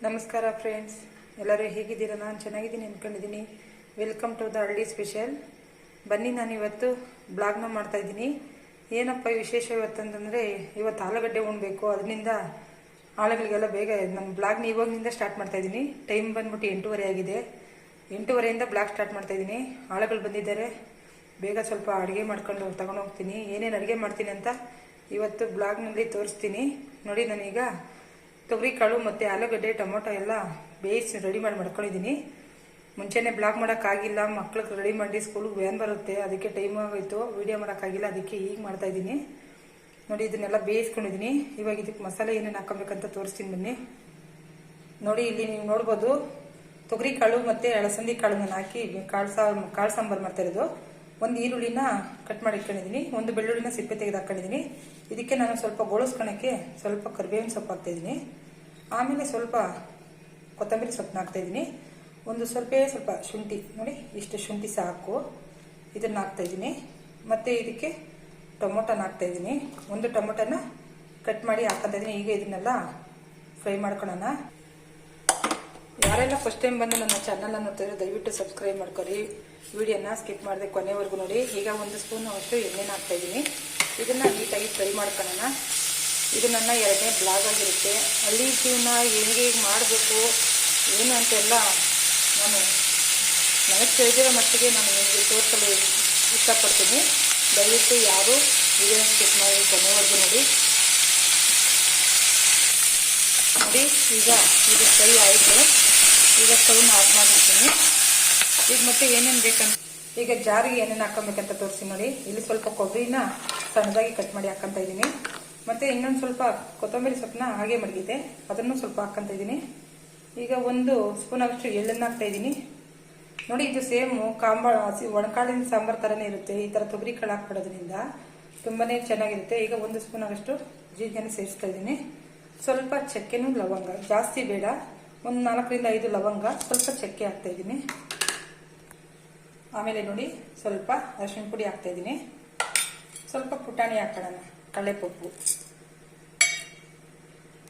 ನಮಸ್ಕಾರ ಫ್ರೆಂಡ್ಸ್, ಎಲ್ಲರೂ ಹೇಗಿದ್ದೀರಾ? ನಾನು ಚೆನ್ನಾಗಿದ್ದೀನಿ ಅಂದ್ಕೊಂಡಿದ್ದೀನಿ. ವೆಲ್ಕಮ್ ಟು ದ ಹಳ್ಳಿ ಸ್ಪೆಷಲ್. ಬನ್ನಿ, ನಾನು ಇವತ್ತು ಬ್ಲಾಗ್ನ ಮಾಡ್ತಾಯಿದ್ದೀನಿ. ಏನಪ್ಪ ವಿಶೇಷ ಇವತ್ತಂತಂದರೆ, ಇವತ್ತು ಆಲೂಗಡ್ಡೆ ಉಣ್ಬೇಕು. ಅದರಿಂದ ಆಳುಗಳಿಗೆಲ್ಲ ಬೇಗ ನನ್ನ ಬ್ಲಾಗ್ನ ಇವಾಗಿನಿಂದ ಸ್ಟಾರ್ಟ್ ಮಾಡ್ತಾಯಿದ್ದೀನಿ. ಟೈಮ್ ಬಂದ್ಬಿಟ್ಟು 8:30 ಆಗಿದೆ. 8:30ಇಂದ ಬ್ಲಾಗ್ ಸ್ಟಾರ್ಟ್ ಮಾಡ್ತಾಯಿದ್ದೀನಿ. ಆಳುಗಳು ಬಂದಿದ್ದಾರೆ. ಬೇಗ ಸ್ವಲ್ಪ ಅಡುಗೆ ಮಾಡ್ಕೊಂಡು ತಗೊಂಡೋಗ್ತೀನಿ. ಏನೇನು ಅಡುಗೆ ಮಾಡ್ತೀನಿ ಅಂತ ಇವತ್ತು ಬ್ಲಾಗ್ನಲ್ಲಿ ತೋರಿಸ್ತೀನಿ. ನೋಡಿ, ನಾನೀಗ ತೊಗರಿಕಾಳು ಮತ್ತು ಆಲೂಗಡ್ಡೆ, ಟೊಮೊಟೊ ಎಲ್ಲ ಬೇಯಿಸಿ ರೆಡಿ ಮಾಡ್ಕೊಂಡಿದ್ದೀನಿ. ಮುಂಚೆನೇ ಬ್ಲಾಗ್ ಮಾಡೋಕ್ಕಾಗಿಲ್ಲ, ಮಕ್ಳಿಗೆ ರೆಡಿ ಮಾಡಿ ಸ್ಕೂಲಿಗೆ ವ್ಯಾನ್ ಬರುತ್ತೆ, ಅದಕ್ಕೆ ಟೈಮ್ ಆಗೋಯ್ತು, ವೀಡಿಯೋ ಮಾಡೋಕ್ಕಾಗಿಲ್ಲ. ಅದಕ್ಕೆ ಈಗ ಮಾಡ್ತಾಯಿದ್ದೀನಿ. ನೋಡಿ, ಇದನ್ನೆಲ್ಲ ಬೇಯಿಸ್ಕೊಂಡಿದ್ದೀನಿ. ಇವಾಗ ಇದಕ್ಕೆ ಮಸಾಲೆ ಏನೇನು ಹಾಕೋಬೇಕಂತ ತೋರಿಸ್ತೀನಿ ಬನ್ನಿ. ನೋಡಿ, ಇಲ್ಲಿ ನೀವು ನೋಡ್ಬೋದು, ತೊಗರಿಕಾಳು ಮತ್ತು ಅಲಸಂದಿ ಕಾಳು ನಾನು ಹಾಕಿ ಕಾಳು ಸಾಂಬಾರು ಮಾಡ್ತಾಯಿರೋದು. ಒಂದು ಈರುಳ್ಳಿನ ಕಟ್ ಮಾಡಿ ಇಟ್ಕೊಂಡಿದ್ದೀನಿ, ಒಂದು ಬೆಳ್ಳುಳ್ಳಿನ ಸಿಪ್ಪೆ ತೆಗೆದು ಹಾಕೊಂಡಿದ್ದೀನಿ. ಇದಕ್ಕೆ ನಾನು ಸ್ವಲ್ಪ ಗೋಳಿಸ್ಕೊಳಕ್ಕೆ ಸ್ವಲ್ಪ ಕರಿಬೇವಿನ ಸೊಪ್ಪು ಹಾಕ್ತಾಯಿದ್ದೀನಿ. ಆಮೇಲೆ ಸ್ವಲ್ಪ ಕೊತ್ತಂಬರಿ ಸೊಪ್ಪನ್ನ ಹಾಕ್ತಾಯಿದ್ದೀನಿ. ಒಂದು ಸ್ವಲ್ಪ ಶುಂಠಿ, ನೋಡಿ ಇಷ್ಟು ಶುಂಠಿ ಸಾಕು, ಇದನ್ನು ಹಾಕ್ತಾಯಿದ್ದೀನಿ. ಮತ್ತು ಇದಕ್ಕೆ ಟೊಮೊಟೊನ ಹಾಕ್ತಾಯಿದ್ದೀನಿ. ಒಂದು ಟೊಮೊಟೊನ ಕಟ್ ಮಾಡಿ ಹಾಕ್ತಾಯಿದ್ದೀನಿ. ಈಗ ಇದನ್ನೆಲ್ಲ ಫ್ರೈ ಮಾಡ್ಕೊಳ್ಳೋಣ. ಯಾರೆಲ್ಲ ಫಸ್ಟ್ ಟೈಮ್ ಬಂದು ನನ್ನ ಚಾನಲ್ನ ನೋಡ್ತಾಯಿದ್ರೆ ದಯವಿಟ್ಟು ಸಬ್ಸ್ಕ್ರೈಬ್ ಮಾಡ್ಕೊಳ್ಳಿ. ವಿಡಿಯೋನ ಸ್ಕಿಪ್ ಮಾಡಿದೆ ಕೊನೆವರೆಗೂ ನೋಡಿ. ಈಗ 1 ಸ್ಪೂನ್ ಅಷ್ಟು ಎಣ್ಣೆನ ಹಾಕ್ತಾಯಿದ್ದೀನಿ. ಇದನ್ನು ನೀಟಾಗಿ ಫ್ರೈ ಮಾಡ್ಕೊಳ್ಳೋಣ. ಇದು ನನ್ನ 2ನೇ ಬ್ಲಾಗ್ ಆಗಿರುತ್ತೆ. ಹಳ್ಳಿ ಜೀವನ ಹೆಂಗೆ ಮಾಡಬೇಕು ಏನು ಅಂತೆಲ್ಲ ನಾನು ನನಗೆ ತಿಳಿದಿರೋ ಮಟ್ಟಿಗೆ ನಾನು ನಿಮಗೆ ತೋರಿಸಲು ಇಷ್ಟಪಡ್ತೀನಿ. ದಯವಿಟ್ಟು ಯಾರು ವಿಡಿಯೋನ ಸ್ಕಿಪ್ ಮಾಡಿ ಕೊನೆವರೆಗೂ ನೋಡಿ. ನೋಡಿ, ಈಗ ಇದು ಫ್ರೈ ಆಯಿತು. ಈಗ ಸ್ಟವ್ನ ಆಫ್ ಮಾಡಿರ್ತೀನಿ. ಈಗ ಮತ್ತೆ ಏನೇನು ಬೇಕಂತ ಈಗ ಜಾರಿಗೆ ಏನೇನು ಹಾಕೊಬೇಕಂತ ತೋರಿಸಿ. ನೋಡಿ, ಇಲ್ಲಿ ಸ್ವಲ್ಪ ಕೊಬ್ಬರಿನ ಸಣ್ಣದಾಗಿ ಕಟ್ ಮಾಡಿ ಹಾಕ್ಕೊಂತ ಇದ್ದೀನಿ. ಮತ್ತು ಇನ್ನೊಂದು ಸ್ವಲ್ಪ ಕೊತ್ತಂಬರಿ ಸೊಪ್ಪನ್ನ ಹಾಗೆ ಮಡಗಿದೆ, ಅದನ್ನು ಸ್ವಲ್ಪ ಹಾಕ್ಕೊಂತ ಇದ್ದೀನಿ. ಈಗ 1 ಸ್ಪೂನ್ ಅಷ್ಟು ಎಳ್ಳನ್ನು ಹಾಕ್ತಾಯಿದ್ದೀನಿ. ನೋಡಿ, ಇದು ಸೇಮು ಒಣಕಾಳಿನ ಸಾಂಬಾರು ಥರನೇ ಇರುತ್ತೆ. ಈ ಥರ ತೊಗರಿ ಕಾಳು ಹಾಕ್ಬಿಡೋದ್ರಿಂದ ತುಂಬಾ ಚೆನ್ನಾಗಿರುತ್ತೆ. ಈಗ 1 ಸ್ಪೂನ್ ಅಷ್ಟು ಜೀರಿಗೆನ ಸೇರಿಸ್ತಾ ಇದ್ದೀನಿ. ಸ್ವಲ್ಪ ಚಕ್ಕೆನೂ ಲವಂಗ, ಜಾಸ್ತಿ ಬೇಡ, ಒಂದು 4ರಿಂದ 5 ಲವಂಗ, ಸ್ವಲ್ಪ ಚಕ್ಕೆ ಹಾಕ್ತಾಯಿದ್ದೀನಿ. ಆಮೇಲೆ ನೋಡಿ, ಸ್ವಲ್ಪ ಅರಿಶಿಣ ಪುಡಿ ಹಾಕ್ತಾಯಿದ್ದೀನಿ. ಸ್ವಲ್ಪ ಪುಟಾಣಿ ಹಾಕೋಣ, ಕಡಲೆಪಪ್ಪು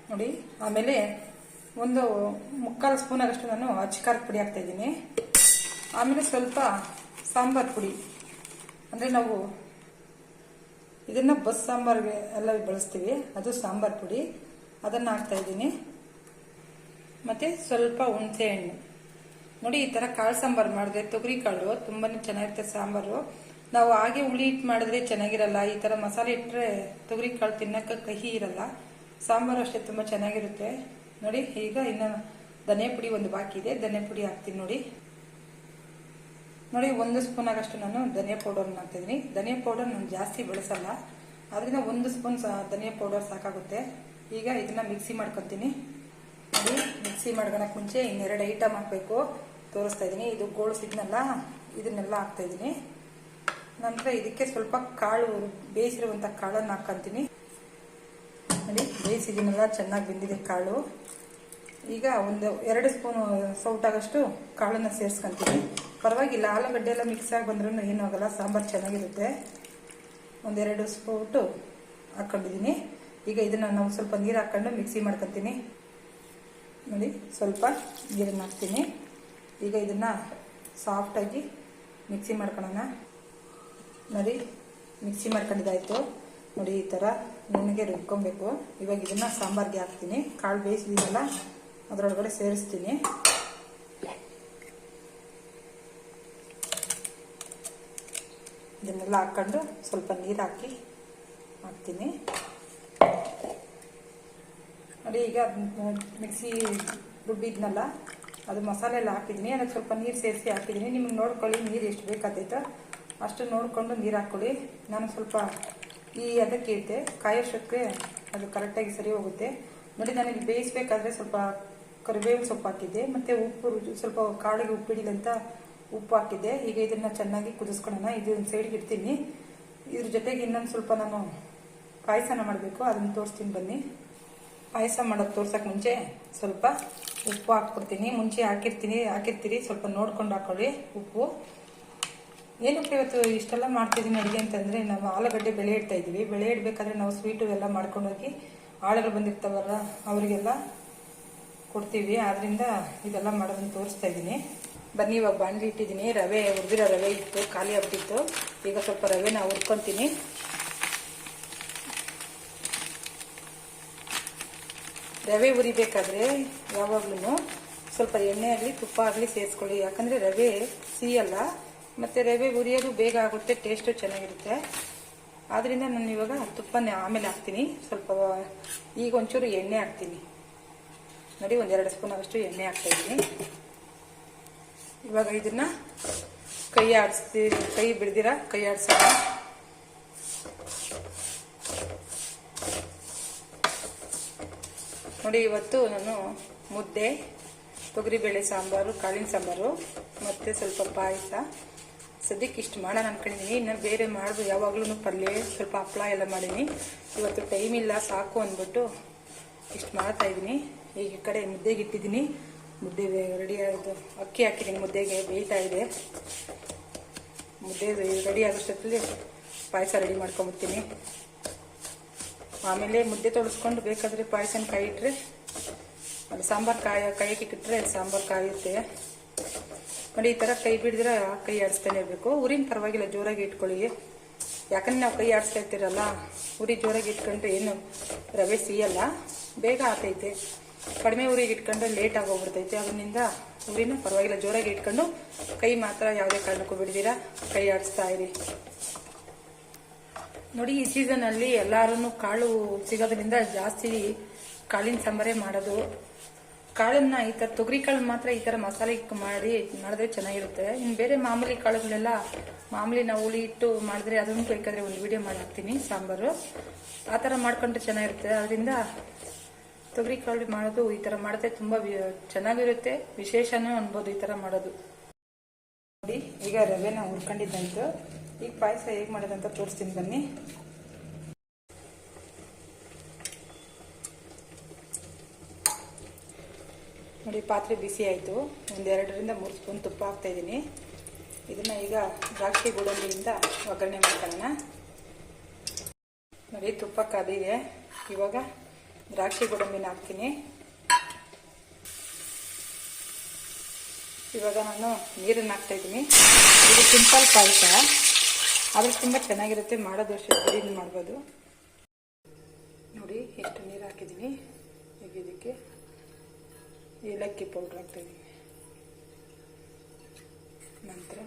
ನೋಡಿ. ಆಮೇಲೆ 1/4 ಸ್ಪೂನ್ ಆಗಷ್ಟು ನಾನು ಅಚ್ಕಾರದ ಪುಡಿ ಹಾಕ್ತಾಯಿದ್ದೀನಿ. ಆಮೇಲೆ ಸ್ವಲ್ಪ ಸಾಂಬಾರು ಪುಡಿ, ಅಂದರೆ ನಾವು ಇದನ್ನು ಬಸ್ ಸಾಂಬಾರಿಗೆ ಎಲ್ಲ ಬಳಸ್ತೀವಿ, ಅದು ಸಾಂಬಾರು ಪುಡಿ, ಅದನ್ನು ಹಾಕ್ತಾಯಿದ್ದೀನಿ. ಮತ್ತು ಸ್ವಲ್ಪ ಹುಣಸೆ ಹಣ್ಣು. ನೋಡಿ, ಈ ಥರ ಕಾಳು ಸಾಂಬಾರು ಮಾಡಿದ್ರೆ ತೊಗರಿ ಕಾಳು ತುಂಬಾ ಚೆನ್ನಾಗಿರುತ್ತೆ ಸಾಂಬಾರು. ನಾವು ಹಾಗೆ ಹುಳಿ ಇಟ್ಟು ಮಾಡಿದ್ರೆ ಚೆನ್ನಾಗಿರಲ್ಲ. ಈ ಥರ ಮಸಾಲೆ ಇಟ್ಟರೆ ತೊಗರಿ ಕಾಳು ತಿನ್ನೋಕ್ಕೆ ಕಹಿ ಇರಲ್ಲ. ಸಾಂಬಾರು ಅಷ್ಟೇ ತುಂಬ ಚೆನ್ನಾಗಿರುತ್ತೆ. ನೋಡಿ, ಈಗ ಇನ್ನು ಧನಿಯಾ ಪುಡಿ ಒಂದು ಬಾಕಿ ಇದೆ, ಧನಿಯಾ ಪುಡಿ ಹಾಕ್ತೀನಿ. ನೋಡಿ, 1 ಸ್ಪೂನ್ ಆಗಷ್ಟು ನಾನು ಧನಿಯಾ ಪೌಡರ್ನ ಹಾಕ್ತಿದ್ದೀನಿ. ಧನಿಯಾ ಪೌಡರ್ ನಾನು ಜಾಸ್ತಿ ಬಳಸಲ್ಲ, ಅದರಿಂದ 1 ಸ್ಪೂನ್ ಧನಿಯಾ ಪೌಡರ್ ಸಾಕಾಗುತ್ತೆ. ಈಗ ಇದನ್ನ ಮಿಕ್ಸಿ ಮಾಡ್ಕೊತೀನಿ. ನೋಡಿ, ಮಿಕ್ಸಿ ಮಾಡ್ಕೊಳಕ್ಕೆ ಮುಂಚೆ ಇನ್ನೆರಡು ಐಟಮ್ ಹಾಕಬೇಕು, ತೋರಿಸ್ತಾ ಇದ್ದೀನಿ. ಇದು ಗೋಳಿಸಿದ್ನಲ್ಲ, ಇದನ್ನೆಲ್ಲ ಹಾಕ್ತಾಯಿದ್ದೀನಿ. ನಂತರ ಇದಕ್ಕೆ ಸ್ವಲ್ಪ ಕಾಳು, ಬೇಯಿಸಿರುವಂಥ ಕಾಳನ್ನು ಹಾಕ್ಕೊಂತೀನಿ. ನೋಡಿ, ಬೇಯಿಸಿದ್ದೀನಲ್ಲ, ಚೆನ್ನಾಗಿ ಬೆಂದಿದೆ ಕಾಳು. ಈಗ 2 ಸ್ಪೂನ್ ಸೌಟಾಗಷ್ಟು ಕಾಳನ್ನು ಸೇರಿಸ್ಕೊಂತೀನಿ. ಪರವಾಗಿಲ್ಲ, ಆಲೂಗಡ್ಡೆ ಎಲ್ಲ ಮಿಕ್ಸ್ ಆಗಿ ಬಂದ್ರೂ ಏನೂ ಆಗಲ್ಲ, ಸಾಂಬಾರು ಚೆನ್ನಾಗಿರುತ್ತೆ. 1-2 ಸ್ಪೂಟು ಹಾಕ್ಕೊಂಡಿದ್ದೀನಿ. ಈಗ ಇದನ್ನು ನಾವು ಸ್ವಲ್ಪ ನೀರು ಹಾಕ್ಕೊಂಡು ಮಿಕ್ಸಿ ಮಾಡ್ಕೊತೀನಿ. ನೋಡಿ, ಸ್ವಲ್ಪ ನೀರನ್ನು ಹಾಕ್ತೀನಿ. ಈಗ ಇದನ್ನು ಸಾಫ್ಟಾಗಿ ಮಿಕ್ಸಿ ಮಾಡ್ಕೊಳ್ಳೋಣ. ನೋಡಿ, ಮಿಕ್ಸಿ ಮಾಡ್ಕೊಂಡಿದ್ದಾಯಿತು. ನೋಡಿ, ಈ ಥರ ನುಣ್ಣಗೆ ರುಬ್ಕೊಬೇಕು. ಇವಾಗ ಇದನ್ನು ಸಾಂಬಾರಿಗೆ ಹಾಕ್ತೀನಿ. ಕಾಳು ಬೇಯಿಸಿದ್ದೀನಲ್ಲ, ಅದರೊಳಗಡೆ ಸೇರಿಸ್ತೀನಿ. ಇದನ್ನೆಲ್ಲ ಹಾಕ್ಕೊಂಡು ಸ್ವಲ್ಪ ನೀರು ಹಾಕ್ತೀನಿ. ನೋಡಿ, ಈಗ ಮಿಕ್ಸಿ ರುಬ್ಬಿದ್ನಲ್ಲ, ಅದು ಮಸಾಲೆ ಎಲ್ಲ ಹಾಕಿದ್ದೀನಿ. ಅದಕ್ಕೆ ಸ್ವಲ್ಪ ನೀರು ಸೇರಿಸಿ ಹಾಕಿದ್ದೀನಿ. ನಿಮಗೆ ನೋಡ್ಕೊಳ್ಳಿ, ನೀರು ಎಷ್ಟು ಬೇಕಾಗ್ತೈತೋ ಅಷ್ಟು ನೋಡಿಕೊಂಡು ನೀರು ಹಾಕ್ಕೊಳ್ಳಿ. ನಾನು ಸ್ವಲ್ಪ ಅದಕ್ಕೆ ಇಟ್ಟೆ, ಕಾಯೋಷ್ಟಕ್ಕೆ ಅದು ಕರೆಕ್ಟಾಗಿ ಸರಿ ಹೋಗುತ್ತೆ. ನೋಡಿ, ನಾನಿಲ್ಲಿ ಬೇಯಿಸ್ಬೇಕಾದ್ರೆ ಸ್ವಲ್ಪ ಕರಿಬೇವಿನ ಸೊಪ್ಪು ಹಾಕಿದ್ದೆ, ಮತ್ತು ಉಪ್ಪು ಸ್ವಲ್ಪ ಕಾಳಿಗೆ ಉಪ್ಪಿಡಿಲ್ಲ ಅಂತ ಉಪ್ಪು ಹಾಕಿದ್ದೆ. ಈಗ ಇದನ್ನು ಚೆನ್ನಾಗಿ ಕುದಿಸ್ಕೊಳ್ಳೋಣ. ಇದು ಸೈಡ್ಗೆ ಇಡ್ತೀನಿ. ಇದ್ರ ಜೊತೆಗೆ ಇನ್ನೊಂದು ಸ್ವಲ್ಪ ನಾನು ಪಾಯಸನ ಮಾಡಬೇಕು, ಅದನ್ನು ತೋರಿಸ್ತೀನಿ ಬನ್ನಿ. ಪಾಯಸ ಮಾಡೋದು ತೋರ್ಸೋಕೆ ಮುಂಚೆ ಸ್ವಲ್ಪ ಉಪ್ಪು ಹಾಕ್ಕೊಡ್ತೀನಿ. ಮುಂಚೆ ಹಾಕಿರ್ತೀರಿ, ಸ್ವಲ್ಪ ನೋಡ್ಕೊಂಡು ಹಾಕೊಳ್ಳಿ ಉಪ್ಪು. ಏನಕ್ಕೆ ಇವತ್ತು ಇಷ್ಟೆಲ್ಲ ಮಾಡ್ತಿದ್ದೀನಿ ಅಡುಗೆ ಅಂತಂದರೆ, ನಾವು ಆಲೂಗಡ್ಡೆ ಬೆಳೆ ಇಡ್ತಾ ಇದ್ದೀವಿ. ಬೆಳೆ ಇಡಬೇಕಾದ್ರೆ ನಾವು ಸ್ವೀಟು ಎಲ್ಲ ಮಾಡ್ಕೊಂಡೋಗಿ ಆಳುಗಳು ಬಂದಿರ್ತಾವಲ್ಲ, ಅವರಿಗೆಲ್ಲ ಕೊಡ್ತೀವಿ. ಆದ್ದರಿಂದ ಇದೆಲ್ಲ ಮಾಡೋದನ್ನು ತೋರಿಸ್ತಾ ಇದ್ದೀನಿ. ಬನ್ನಿ, ಇವಾಗ ಬಾಣಲಿ ಇಟ್ಟಿದ್ದೀನಿ. ರವೆ ಹುರಿದಿರೋ ರವೆ ಇತ್ತು, ಖಾಲಿ ಆಗ್ಬಿಟ್ಟಿತ್ತು. ಈಗ ಸ್ವಲ್ಪ ರವೆನ ಹುರ್ಕೊತೀನಿ. ರವೆ ಹುರಿಬೇಕಾದ್ರೆ ಯಾವಾಗ್ಲೂ ಸ್ವಲ್ಪ ಎಣ್ಣೆ ಆಗಲಿ ತುಪ್ಪ ಆಗಲಿ ಸೇರಿಸ್ಕೊಳ್ಳಿ. ಯಾಕಂದರೆ ರವೆ ಸಿಹಿಯಲ್ಲ, ಮತ್ತು ರವೆ ಹುರಿಯೋದು ಬೇಗ ಆಗುತ್ತೆ, ಟೇಸ್ಟು ಚೆನ್ನಾಗಿರುತ್ತೆ. ಆದ್ದರಿಂದ ನಾನು ಇವಾಗ ತುಪ್ಪನೇ ಆಮೇಲೆ ಹಾಕ್ತೀನಿ. ಸ್ವಲ್ಪ ಈಗ ಒಂಚೂರು ಎಣ್ಣೆ ಹಾಕ್ತೀನಿ ನೋಡಿ, 1-2 ಸ್ಪೂನ್ ಅಷ್ಟು ಎಣ್ಣೆ ಹಾಕ್ತಾಯಿದ್ದೀನಿ. ಇವಾಗ ಇದನ್ನು ಕೈ ಬಿಡ್ದಿರ ಕೈ ಆಡಿಸೋಣ. ನೋಡಿ, ಇವತ್ತು ನಾನು ಮುದ್ದೆ, ತೊಗರಿಬೇಳೆ ಸಾಂಬಾರು, ಕಾಳಿನ ಸಾಂಬಾರು ಮತ್ತು ಸ್ವಲ್ಪ ಪಾಯಸ, ಸದ್ಯಕ್ಕೆ ಇಷ್ಟು ಮಾಡೋಣ ಅನ್ಕೊಂಡಿದ್ದೀನಿ. ಇನ್ನು ಬೇರೆ ಮಾಡ್ಬೋದು, ಯಾವಾಗಲೂ ಪಲ್ಯ, ಸ್ವಲ್ಪ ಹಪ್ಪಳ ಎಲ್ಲ ಮಾಡೀನಿ. ಇವತ್ತು ಟೈಮ್ ಇಲ್ಲ, ಸಾಕು ಅಂದ್ಬಿಟ್ಟು ಇಷ್ಟು ಮಾಡ್ತಾಯಿದ್ದೀನಿ. ಈಗ ಈ ಕಡೆ ಮುದ್ದೆಗೆ ಇಟ್ಟಿದ್ದೀನಿ. ಮುದ್ದೆ ರೆಡಿ ಆಗೋದು, ಅಕ್ಕಿ ಹಾಕಿದ್ದೀನಿ, ಮುದ್ದೆಗೆ ಬೇಯ್ತಾ ಇದೆ. ಮುದ್ದೆ ರೆಡಿ ಆಗೋಷ್ಟೊತ್ತಲ್ಲಿ ಪಾಯಸ ರೆಡಿ ಮಾಡ್ಕೊಂಬಿಡ್ತೀನಿ. ಆಮೇಲೆ ಮುದ್ದೆ ತೊಳಸ್ಕೊಂಡು ಬೇಕಾದರೆ ಪಾಯಸನ ಕಾಯಿ ಇಟ್ಟರೆ, ಅದು ಸಾಂಬಾರು ಕಾಯಕ್ಕೆ ಇಟ್ಟರೆ ಸಾಂಬಾರು ಕಾಯುತ್ತೆ ನೋಡಿ. ಈ ಥರ ಕೈ ಬಿಡಿದ್ರೆ ಕೈ ಆಡಿಸ್ತಾನೆ ಇರಬೇಕು. ಉರಿನ ಪರವಾಗಿಲ್ಲ, ಜೋರಾಗಿ ಇಟ್ಕೊಳ್ಳಿ. ಯಾಕಂದ್ರೆ ನಾವು ಕೈ ಆಡಿಸ್ತಾ ಇರ್ತೀರಲ್ಲ, ಉರಿ ಜೋರಾಗಿ ಇಟ್ಕೊಂಡ್ರೆ ಏನು ರವೆ ಸಿಯಲ್ಲ, ಬೇಗ ಆತೈತೆ. ಕಡಿಮೆ ಉರಿಗೆ ಇಟ್ಕೊಂಡ್ರೆ ಲೇಟ್ ಆಗೋಗ್ಬಿಡ್ತೈತೆ. ಅದರಿಂದ ಉರಿನ ಪರವಾಗಿಲ್ಲ ಜೋರಾಗಿ ಇಟ್ಕೊಂಡು ಕೈ ಮಾತ್ರ ಯಾವುದೇ ಕಾರಣಕ್ಕೂ ಬಿಡ್ದಿರಾ ಕೈ ಆಡಿಸ್ತಾ ಇರಿ ನೋಡಿ. ಈ ಸೀಸನಲ್ಲಿ ಎಲ್ಲರೂ ಕಾಳು ಸಿಗೋದ್ರಿಂದ ಜಾಸ್ತಿ ಕಾಳಿನ ಸಾಂಬಾರೇ ಮಾಡೋದು. ಕಾಳನ್ನ ಈ ಥರ ತೊಗರಿ ಕಾಳು ಮಾತ್ರ ಈ ಥರ ಮಸಾಲೆ ಮಾಡಿದ್ರೆ ಚೆನ್ನಾಗಿರುತ್ತೆ. ಇನ್ನು ಬೇರೆ ಮಾಮೂಲಿ ಕಾಳುಗಳೆಲ್ಲ ಮಾಮೂಲಿ ನಾವು ಹುಳಿ ಇಟ್ಟು ಮಾಡಿದ್ರೆ ಅದನ್ನು ಬೇಕಾದ್ರೆ ಒಂದು ವಿಡಿಯೋ ಮಾಡಿ ಹಾಕ್ತೀನಿ ಸಾಂಬಾರು. ಆ ಥರ ಮಾಡ್ಕೊಂಡ್ರೆ ಚೆನ್ನಾಗಿರುತ್ತೆ. ಅದರಿಂದ ತೊಗರಿ ಕಾಳು ಮಾಡೋದು ಈ ಥರ ಮಾಡಿದ್ರೆ ತುಂಬ ಚೆನ್ನಾಗಿರುತ್ತೆ, ವಿಶೇಷನೂ ಅನ್ಬೋದು ಈ ಥರ ಮಾಡೋದು ನೋಡಿ. ಈಗ ರವೆನ ಹುರ್ಕೊಂಡಿದ್ದಂತು. ಈಗ ಪಾಯಸ ಹೇಗೆ ಮಾಡೋದಂತ ತೋರಿಸ್ತೀನಿ ಬನ್ನಿ. ನೋಡಿ, ಪಾತ್ರೆ ಬಿಸಿ ಆಯಿತು. 1-2-3 ಸ್ಪೂನ್ ತುಪ್ಪ ಹಾಕ್ತಾಯಿದ್ದೀನಿ. ಇದನ್ನು ಈಗ ದ್ರಾಕ್ಷಿ ಗೋಡಂಬಿಯಿಂದ ಒಗ್ಗರಣೆ ಮಾಡ್ಕೊಳ್ಳೋಣ ನೋಡಿ. ತುಪ್ಪ ಕಾದಿದೆ. ಇವಾಗ ದ್ರಾಕ್ಷಿ ಗೋಡಂಬಿನ ಹಾಕ್ತೀನಿ. ಇವಾಗ ನಾನು ನೀರನ್ನು ಹಾಕ್ತಾಯಿದ್ದೀನಿ. ಇದು ಸಿಂಪಲ್ ಪಾಯಸ, ಆದರೆ ತುಂಬ ಚೆನ್ನಾಗಿರುತ್ತೆ. ಮಾಡೋದು ಅಷ್ಟೇ ಬಿರಿಯಾನಿ ಮಾಡ್ಬೋದು ನೋಡಿ. ಎಷ್ಟು ನೀರು ಹಾಕಿದ್ದೀನಿ. ಈಗ ಇದಕ್ಕೆ ಏಲಕ್ಕಿ ಪೌಡ್ರ್ ಹಾಕ್ತಾಯಿದ್ದೀನಿ. ನಂತರ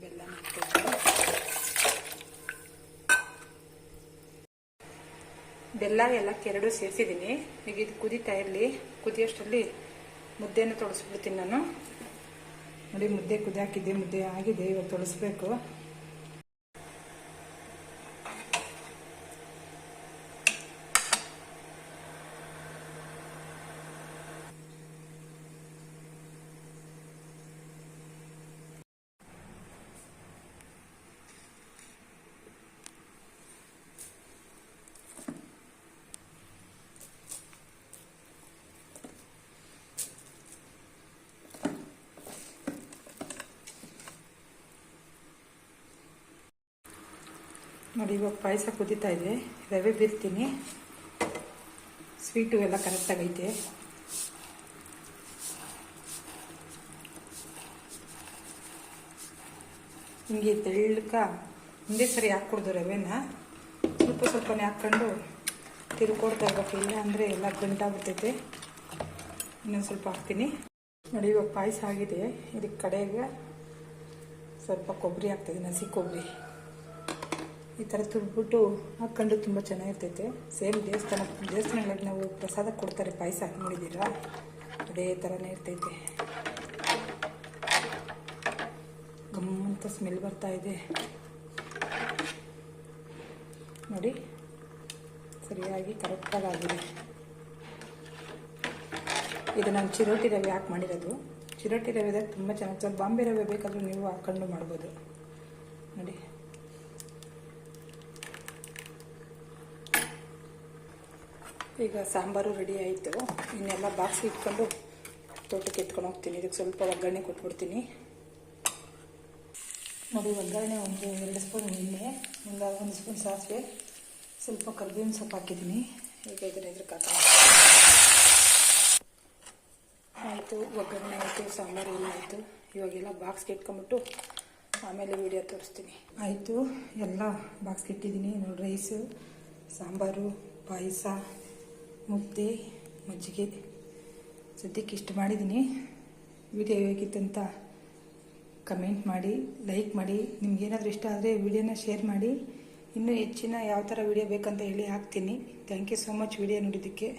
ಬೆಲ್ಲ ಹಾಕ್ತಾಯಿದ್ದೀನಿ. ಬೆಲ್ಲ ಏಲಕ್ಕಿ ಎರಡೂ ಸೇರಿಸಿದ್ದೀನಿ. ಈಗ ಇದು ಕುದೀತಾ ಇರಲಿ. ಕುದಿಯೋಷ್ಟರಲ್ಲಿ ಮುದ್ದೆನ ತೊಳಸ್ಬಿಡ್ತೀನಿ ನಾನು ನೋಡಿ. ಮುದ್ದೆ ಕುದಿ ಹಾಕಿದ್ದೆ, ಮುದ್ದೆ ಆಗಿದೆ. ಇವಾಗ ತೊಳಸ್ಬೇಕು. ನೋಡಿ, ಇವಾಗ ಪಾಯಸ ಕುದೀತಾ ಇದೆ. ರವೆ ಬೀರ್ತೀನಿ. ಸ್ವೀಟು ಎಲ್ಲ ಕರೆಕ್ಟಾಗೈತೆ. ಹಿಂಗೆ ತೆಳ್ಳಕ ಒಂದೇ ಸರಿ ಹಾಕ್ಕೊಡ್ದು ರವೆನ ಸ್ವಲ್ಪ ಸ್ವಲ್ಪನೇ ಹಾಕ್ಕೊಂಡು ತಿರ್ಕೊಡ್ತಾ ಇರ್ಬೇಕು. ಇಲ್ಲ ಅಂದರೆ ಎಲ್ಲ ಗಂಟಾಗ್ಬಿಡ್ತೈತೆ. ಇನ್ನೊಂದು ಸ್ವಲ್ಪ ಹಾಕ್ತೀನಿ ನೋಡಿ. ಇವಾಗ ಪಾಯಸ ಆಗಿದೆ. ಇದಕ್ಕೆ ಕಡೆಗೆ ಸ್ವಲ್ಪ ಕೊಬ್ಬರಿ ಹಾಕ್ತಾಯಿದ್ದೀನಿ, ಹಸಿ ಕೊಬ್ಬರಿ. ಈ ಥರ ತುರ್ಬಿಟ್ಟು ಹಾಕ್ಕೊಂಡು ತುಂಬ ಚೆನ್ನಾಗಿರ್ತೈತೆ. ಸೇಮ್ ದೇವಸ್ಥಾನಗಳಿಗೆ ನಾವು ಪ್ರಸಾದ ಕೊಡ್ತಾರೆ ಪಾಯಸ, ನೋಡಿದ್ದೀರಾ? ಅದೇ ಥರನೇ ಇರ್ತೈತೆ. ಗಮ್ಮಂತ ಸ್ಮೆಲ್ ಬರ್ತಾ ಇದೆ ನೋಡಿ. ಸರಿಯಾಗಿ ಕರೆಕ್ಟಾಗಿ ಆಗಿದೆ. ಇದು ನಾನು ಚಿರೋಟಿ ರವೆ ಹಾಕಿ ಮಾಡಿರೋದು. ಚಿರೋಟಿ ರವೆದಾಗ ತುಂಬ ಚೆನ್ನಾಗಿ. ಸ್ವಲ್ಪ ಬಾಂಬೆ ರವೆ ಬೇಕಾದರೂ ನೀವು ಹಾಕ್ಕೊಂಡು ಮಾಡ್ಬೋದು ನೋಡಿ. ಈಗ ಸಾಂಬಾರು ರೆಡಿ ಆಯಿತು. ಇನ್ನೆಲ್ಲ ಬಾಕ್ಸ್ ಇಟ್ಕೊಂಡು ತೋಟಕ್ಕೆ ಎತ್ಕೊಂಡು ಹೋಗ್ತೀನಿ. ಇದಕ್ಕೆ ಸ್ವಲ್ಪ ಒಗ್ಗರಣೆ ಕೊಟ್ಬಿಡ್ತೀನಿ ನೋಡಿ. ಒಗ್ಗರಣೆ 1-2 ಸ್ಪೂನ್ ಎಣ್ಣೆ, 1 ಸ್ಪೂನ್ ಸಾಸಿವೆ, ಸ್ವಲ್ಪ ಕರಿಬೇವಿನ ಸೊಪ್ಪು ಹಾಕಿದ್ದೀನಿ. ಈಗ ಇದಕ್ಕೆ ಆಯಿತು, ಒಗ್ಗರಣೆ ಆಯಿತು, ಸಾಂಬಾರು ಎಲ್ಲ ಆಯಿತು. ಇವಾಗೆಲ್ಲ ಬಾಕ್ಸ್ಗೆ ಇಟ್ಕೊಂಬಿಟ್ಟು ಆಮೇಲೆ ವಿಡಿಯೋ ತೋರಿಸ್ತೀನಿ. ಆಯಿತು, ಎಲ್ಲ ಬಾಕ್ಸ್ಗೆ ಇಟ್ಟಿದ್ದೀನಿ ನೋಡಿ. ರೈಸು, ಸಾಂಬಾರು, ಪಾಯಸ, ಮುದ್ದೆ, ಮಜ್ಜಿಗೆ. ಸದ್ಯಕ್ಕೆ ಇಷ್ಟು ಮಾಡಿದ್ದೀನಿ. ವಿಡಿಯೋ ಹೇಗಿತ್ತು ಅಂತ ಕಮೆಂಟ್ ಮಾಡಿ, ಲೈಕ್ ಮಾಡಿ. ನಿಮ್ಗೇನಾದರೂ ಇಷ್ಟ ಆದರೆ ವಿಡಿಯೋನ ಶೇರ್ ಮಾಡಿ. ಇನ್ನೂ ಹೆಚ್ಚಿನ ಯಾವ ಥರ ವಿಡಿಯೋ ಬೇಕಂತ ಹೇಳಿ ಹಾಕ್ತೀನಿ. Thank you so much video ನೋಡಿದ್ದಕ್ಕೆ.